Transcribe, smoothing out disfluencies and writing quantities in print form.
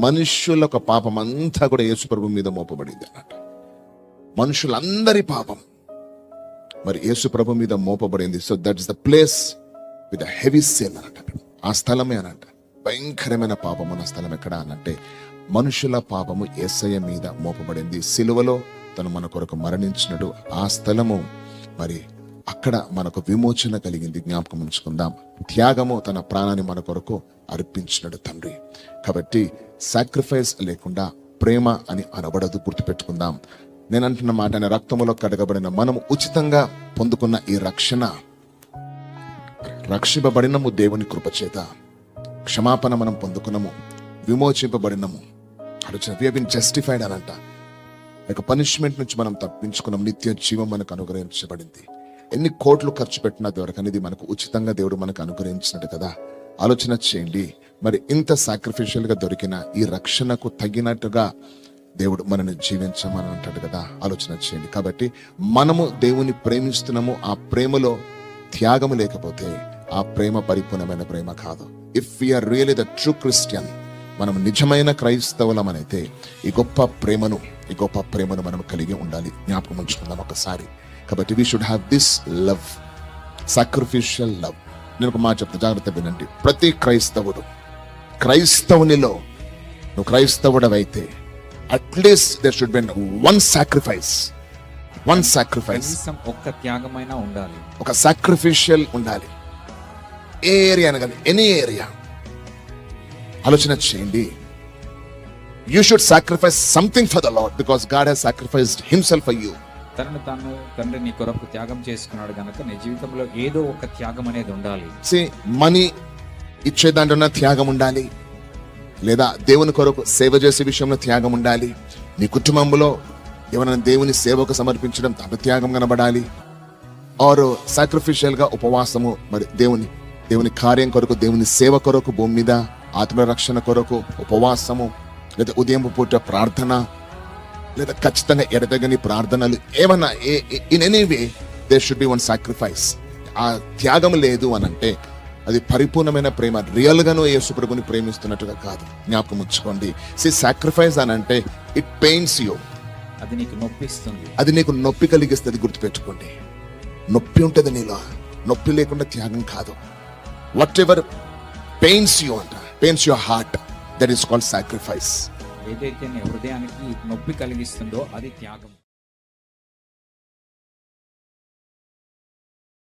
మనుష్యుల ఒక పాపం అంతా కూడా యేసు ప్రభు మీద మోపబడింది అన్నమాట. మనుషులందరి పాపం మరి యేసు ప్రభు మీద మోపబడింది. So that is the place with heavy sin అన్నట్టు. ఆ స్థలమే అనంట భయంకరమైన పాపం ఉన్న స్థలం ఎక్కడ అనంటే మనుషుల పాపము యేసయ్య మీద మోపబడింది. సిలువలో తను మన కొరకు మరణించినడు. ఆ స్థలము మరి అక్కడ మనకు విమోచన కలిగింది. జ్ఞాపకం ఉంచుకుందాం. త్యాగము తన ప్రాణాన్ని మన కొరకు అర్పించినడు తండ్రి. కాబట్టి సాక్రిఫైస్ లేకుండా ప్రేమ అని అనబడదు. గుర్తుపెట్టుకుందాం. నేను అంటున్న మాట, రక్తములో కడగబడిన మనము ఉచితంగా పొందుకున్న ఈ రక్షింపబడినము దేవుని కృపచేత. క్షమాపణ మనం పొందుకున్నాము, విమోచింపబడినము. జస్టిఫైడ్ అనంట. పనిష్మెంట్ నుంచి మనం తప్పించుకున్నాం. నిత్య జీవం మనకు అనుగ్రహించబడింది. ఎన్ని కోట్లు ఖర్చు పెట్టినా దొరకనిది మనకు ఉచితంగా దేవుడు మనకు అనుగ్రహించినట్టు కదా. ఆలోచన చేయండి. మరి ఇంత సాక్రిఫిషియల్ గా దొరికిన ఈ రక్షణకు తగినట్టుగా దేవుడు మనల్ని జీవించమని అంటాడు కదా. ఆలోచన చేయండి. కాబట్టి మనము దేవుని ప్రేమిస్తున్నాము. ఆ ప్రేమలో త్యాగము లేకపోతే ఆ ప్రేమ పరిపూర్ణమైన ప్రేమ కాదు. If we are really the true Christian, మనం నిజమైన క్రైస్తవులమైతే ఈ గొప్ప ప్రేమను మనం కలిగి ఉండాలి. జ్ఞాపకం ఉంచుకుందాం ఒకసారి. కాబట్టి we should have this love, sacrificial love. నేను ఒక మాట చెప్తా, జాగ్రత్త వినండి. ప్రతి క్రైస్తవునిలో నువ్వు క్రైస్తవుడవైతే at least there should be one sacrifice. ఒక్క త్యాగమైనా ఉండాలి, ఒక సాక్రిఫిషియల్ ఉండాలి. ఏ ఏరియా అనగానే, ఎనీ ఏరియా. ఆలోచన చేయండి. You should sacrifice something for the Lord because God has sacrificed himself for you. తనను తాను తండ్రి నీ కొరకు త్యాగం చేసుకున్నాడు గనక నీ జీవితంలో ఏదో ఒక త్యాగం అనేది ఉండాలి. మనీ ఇచ్చే దాంట్లో త్యాగం ఉండాలి, లేదా దేవుని కొరకు సేవ చేసే విషయంలో త్యాగం ఉండాలి. నీ కుటుంబంలో ఎవరైనా దేవుని సేవకు సమర్పించడం దాంట్లో త్యాగం కనబడాలి. ఆరు సాక్రిఫిషియల్ గా ఉపవాసము, మరి దేవుని కార్యం కొరకు, దేవుని సేవ కొరకు, భూమి మీద ఆత్మరక్షణ కొరకు ఉపవాసము, లేదా ఉదయం పూట ప్రార్థన, లేదా ఖచ్చితంగా ఎడతగని ప్రార్థనలు, ఏమన్నా in any way there should be one sacrifice. ఆ త్యాగం లేదు అనంటే అది పరిపూర్ణమైన ప్రేమ. రియల్ గాను యేసు ప్రభుని ప్రేమిస్తున్నట్టుగా కాదు. జ్ఞాపకం ఉంచుకోండి. సాక్రిఫైస్ అనంటే ఇట్ పెయిన్స్ యూ, అది నీకు నొప్పిస్తుంది, అది నీకు నొప్పి కలిగిస్తుంది. గుర్తుపెట్టుకోండి. నొప్పి ఉంటుంది నీలో. నొప్పి లేకుండా త్యాగం కాదు. వాట్ ఎవర్ పెయిన్స్ యూ అంట, pains your heart, that is called sacrifice. ఏదైతే నీ హృదయానికి నొప్పి కలిగిస్తుందో అది త్యాగం.